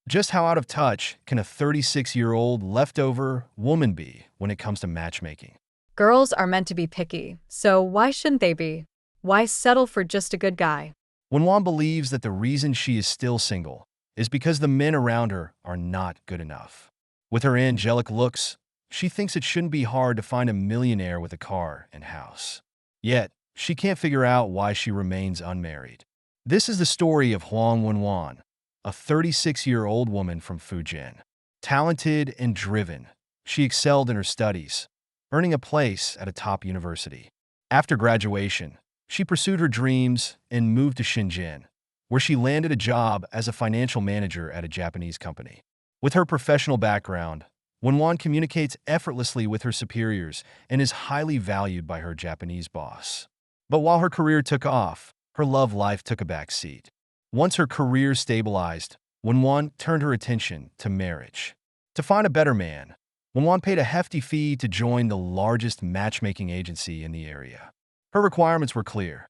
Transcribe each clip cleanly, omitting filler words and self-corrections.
Just how out of touch can a 36-year-old leftover woman be when it comes to matchmaking? Girls are meant to be picky, so why shouldn't they be? Why settle for just a good guy? Wenwan believes that the reason she is still single is because the men around her are not good enough. With her angelic looks, she thinks it shouldn't be hard to find a millionaire with a car and house. Yet, she can't figure out why she remains unmarried. This is the story of Huang Wenwan, a 36-year-old woman from Fujian. Talented and driven, she excelled in her studies, earning a place at a top university. After graduation, she pursued her dreams and moved to Shenzhen, where she landed a job as a financial manager at a Japanese company. With her professional background, Wenwan communicates effortlessly with her superiors and is highly valued by her Japanese boss. But while her career took off, her love life took a back seat. Once her career stabilized, Wenwan turned her attention to marriage. To find a better man, Wenwan paid a hefty fee to join the largest matchmaking agency in the area. Her requirements were clear.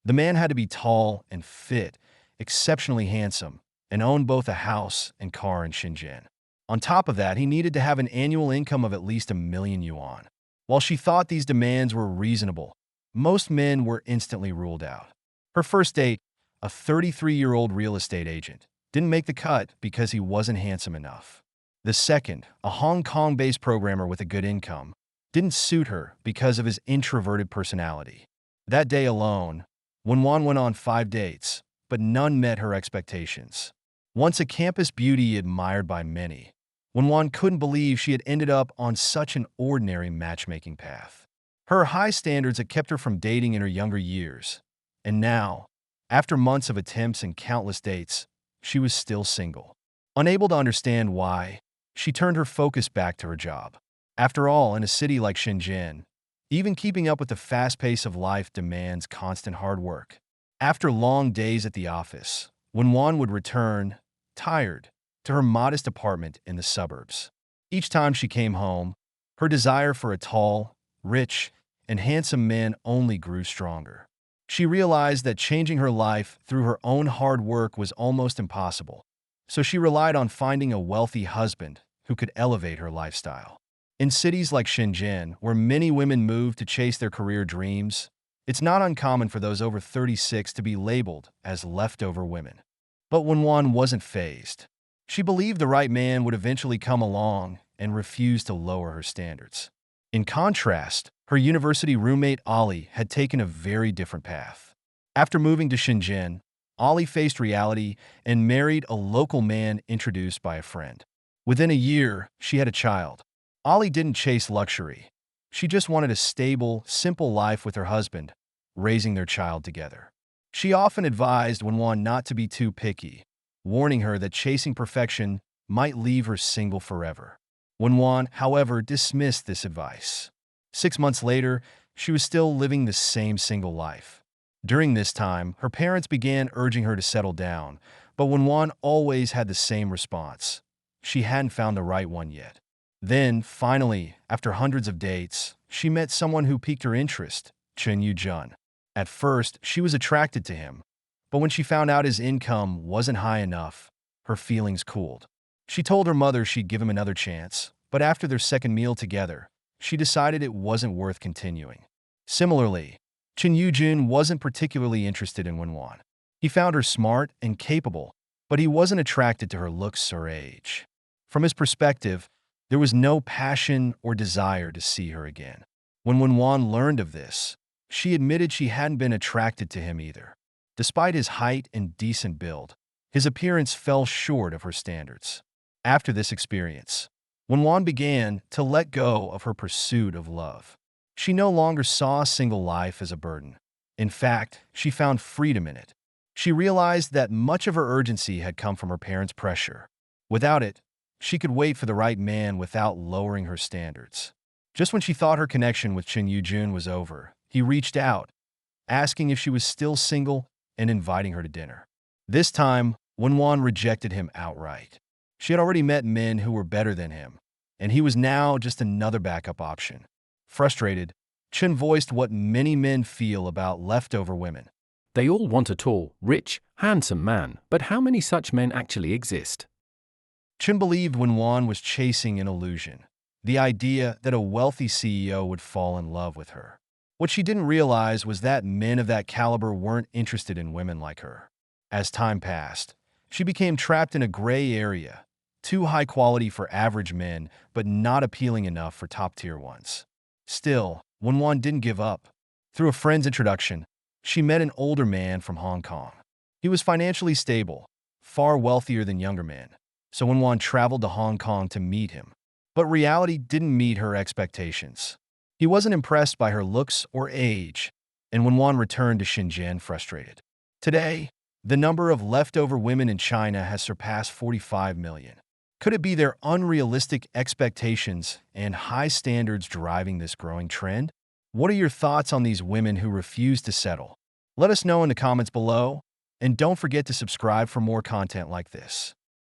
The man had to be tall and fit, exceptionally handsome, and own both a house and car in Shenzhen. On top of that, he needed to have an annual income of at least a million yuan. While she thought these demands were reasonable, most men were instantly ruled out. Her first date, a 33-year-old real estate agent, didn't make the cut because he wasn't handsome enough. The second, a Hong Kong-based programmer with a good income, didn't suit her because of his introverted personality. That day alone, Wenwan went on 5 dates, but none met her expectations. Once a campus beauty admired by many, Wenwan couldn't believe she had ended up on such an ordinary matchmaking path. Her high standards had kept her from dating in her younger years, and now, after months of attempts and countless dates, she was still single. Unable to understand why, she turned her focus back to her job. After all, in a city like Shenzhen, even keeping up with the fast pace of life demands constant hard work. After long days at the office, Wenwan would return, tired, to her modest apartment in the suburbs. Each time she came home, her desire for a tall, rich, and handsome man only grew stronger. She realized that changing her life through her own hard work was almost impossible, so she relied on finding a wealthy husband who could elevate her lifestyle. In cities like Shenzhen, where many women move to chase their career dreams, it's not uncommon for those over 36 to be labeled as leftover women. But Wenwan wasn't fazed. She believed the right man would eventually come along and refused to lower her standards. In contrast, her university roommate Ali had taken a very different path. After moving to Shenzhen, Ali faced reality and married a local man introduced by a friend. Within a year, she had a child. Ali didn't chase luxury. She just wanted a stable, simple life with her husband, raising their child together. She often advised Wenwan not to be too picky, warning her that chasing perfection might leave her single forever. Wenwan, however, dismissed this advice. 6 months later, she was still living the same single life. During this time, her parents began urging her to settle down, but Wenwan always had the same response. She hadn't found the right one yet. Then, finally, after hundreds of dates, she met someone who piqued her interest, Chen Yujun. At first, she was attracted to him, but when she found out his income wasn't high enough, her feelings cooled. She told her mother she'd give him another chance, but after their second meal together, she decided it wasn't worth continuing. Similarly, Chen Yujun wasn't particularly interested in Wenwan. He found her smart and capable, but he wasn't attracted to her looks or age. From his perspective, there was no passion or desire to see her again. When Wenwan learned of this, she admitted she hadn't been attracted to him either. Despite his height and decent build, his appearance fell short of her standards. After this experience, Wenwan began to let go of her pursuit of love. She no longer saw single life as a burden. In fact, she found freedom in it. She realized that much of her urgency had come from her parents' pressure. Without it, she could wait for the right man without lowering her standards. Just when she thought her connection with Chen Yujun was over, he reached out, asking if she was still single and inviting her to dinner. This time, Wenwan rejected him outright. She had already met men who were better than him, and he was now just another backup option. Frustrated, Chen voiced what many men feel about leftover women. They all want a tall, rich, handsome man, but how many such men actually exist? Chen believed Wenwan was chasing an illusion, the idea that a wealthy CEO would fall in love with her. What she didn't realize was that men of that caliber weren't interested in women like her. As time passed, she became trapped in a gray area, too high quality for average men, but not appealing enough for top-tier ones. Still, Wenwan didn't give up. Through a friend's introduction, she met an older man from Hong Kong. He was financially stable, far wealthier than younger men, so Wenwan traveled to Hong Kong to meet him. But reality didn't meet her expectations. He wasn't impressed by her looks or age, and Wenwan returned to Shenzhen frustrated. Today, the number of leftover women in China has surpassed 45 million. Could it be their unrealistic expectations and high standards driving this growing trend? What are your thoughts on these women who refuse to settle? Let us know in the comments below, and don't forget to subscribe for more content like this.